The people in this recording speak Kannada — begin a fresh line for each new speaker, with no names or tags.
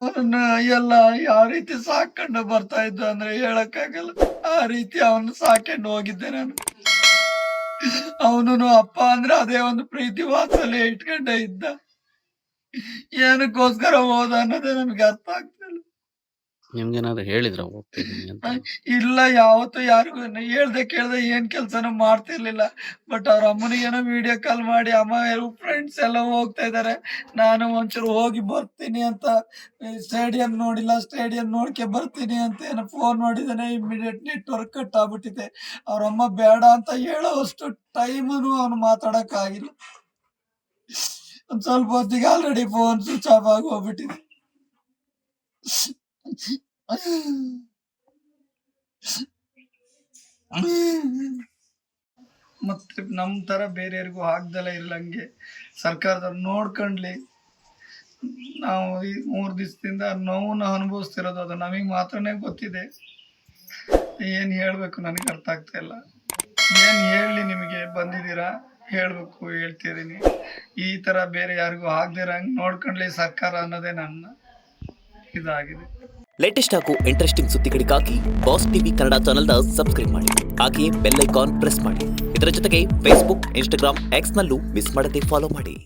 ಅವನ್ನ ಎಲ್ಲ ಯಾವ ರೀತಿ ಸಾಕೊಂಡು ಬರ್ತಾ ಇದ್ದ ಅಂದ್ರೆ ಹೇಳಕ್ಕಾಗಲ್ಲ. ಆ ರೀತಿ ಅವನು ಸಾಕೊಂಡು ಹೋಗಿದ್ದೆ ನಾನು. ಅವನು ಅಪ್ಪ ಅಂದ್ರೆ ಅದೇ ಒಂದು ಪ್ರೀತಿ ವಾತ್ಸಲ್ಯ ಇಟ್ಕೊಂಡೇ ಇದ್ದ. ಏನಕ್ಕೋಸ್ಕರ ಹೋದ ಅನ್ನೋದೇ ನಮ್ಗೆ ಅರ್ಥ ಆಗ್ತಿಲ್ಲ.
ನಿಮ್ಗೇನಾದ್ರು ಹೇಳಿದ್ರ ಹೋಗ್ತಿದೀನಿ ಅಂತ?
ಇಲ್ಲ, ಯಾವತ್ತೂ ಯಾರಿಗೂ ಹೇಳ್ದೆ ಕೇಳ್ದೆ ಏನ್ ಕೆಲ್ಸನೂ ಮಾಡ್ತಿರ್ಲಿಲ್ಲ. ಬಟ್ ಅವ್ರ ಅಮ್ಮನಿಗೇನೋ ವಿಡಿಯೋ ಕಾಲ್ ಮಾಡಿ, ಅಮ್ಮ ಫ್ರೆಂಡ್ಸ್ ಎಲ್ಲ ಹೋಗ್ತಾ ಇದಾರೆ, ನಾನು ಒಂಚೂರು ಹೋಗಿ ಬರ್ತೀನಿ ಅಂತ, ಸ್ಟೇಡಿಯಂ ನೋಡಿಲ್ಲ, ಸ್ಟೇಡಿಯಂ ನೋಡ್ಕೆ ಬರ್ತೀನಿ ಅಂತ ಏನೋ ಫೋನ್ ಮಾಡಿದಾನೆ. ಇಮಿಡಿಯೇಟ್ ನೆಟ್ವರ್ಕ್ ಕಟ್ ಆಗ್ಬಿಟ್ಟಿದೆ. ಅವ್ರಮ್ಮ ಬೇಡ ಅಂತ ಹೇಳೋವಷ್ಟು ಟೈಮನು ಅವನು ಮಾತಾಡಕ್ ಆಗಿಲ್ಲ. ಒಂದ್ ಸ್ವಲ್ಪ ಹೊತ್ತಿಗೆ ಆಲ್ರೆಡಿ ಫೋನ್ ಸ್ವಿಚ್ ಆಫ್ ಆಗಿ ಹೋಗ್ಬಿಟ್ಟಿದೆ. ಮತ್ತೆ ನಮ್ ತರ ಬೇರೆಯವ್ರಿಗೂ ಆಗ್ದಲೇ ಇಲ್ಲಂಗೆ ಸರ್ಕಾರದವ್ರು ನೋಡ್ಕೊಂಡ್ಲಿ. ನಾವು ಈ 3 ದಿವಸದಿಂದ ನೋವನ್ನ ಅನುಭವಿಸ್ತಿರೋದು ಅದು ನಮಗೆ ಮಾತ್ರನೇ ಗೊತ್ತಿದೆ. ಏನ್ ಹೇಳ್ಬೇಕು ನನಗೆ ಅರ್ಥ ಆಗ್ತಾ ಇಲ್ಲ. ಏನ್ ಹೇಳಿ, ನಿಮಗೆ ಬಂದಿದ್ದೀರಾ ಹೇಳ್ಬೇಕು, ಹೇಳ್ತಿದೀನಿ. ಈ ತರ ಬೇರೆ ಯಾರಿಗೂ ಆಗ್ದಿರಂಗ್ ನೋಡ್ಕೊಂಡ್ಲಿ ಸರ್ಕಾರ ಅನ್ನೋದೇ ನನ್ನ ಇದಾಗಿದೆ.
ಲೇಟೆಸ್ಟ್ ಹಾಗೂ ಇಂಟ್ರೆಸ್ಟಿಂಗ್ ಸುದ್ದಿಗಳಿಗಾಗಿ ಬಾಸ್ ಟಿವಿ ಕನ್ನಡ ಚಾನೆಲ್ನ ಸಬ್ಸ್ಕ್ರೈಬ್ ಮಾಡಿ. ಹಾಗೆಯೇ ಬೆಲ್ ಐಕಾನ್ ಪ್ರೆಸ್ ಮಾಡಿ. ಇದರ ಜೊತೆಗೆ ಫೇಸ್ಬುಕ್, ಇನ್ಸ್ಟಾಗ್ರಾಮ್, ಎಕ್ಸ್ನಲ್ಲೂ ಮಿಸ್ ಮಾಡದೆ ಫಾಲೋ ಮಾಡಿ.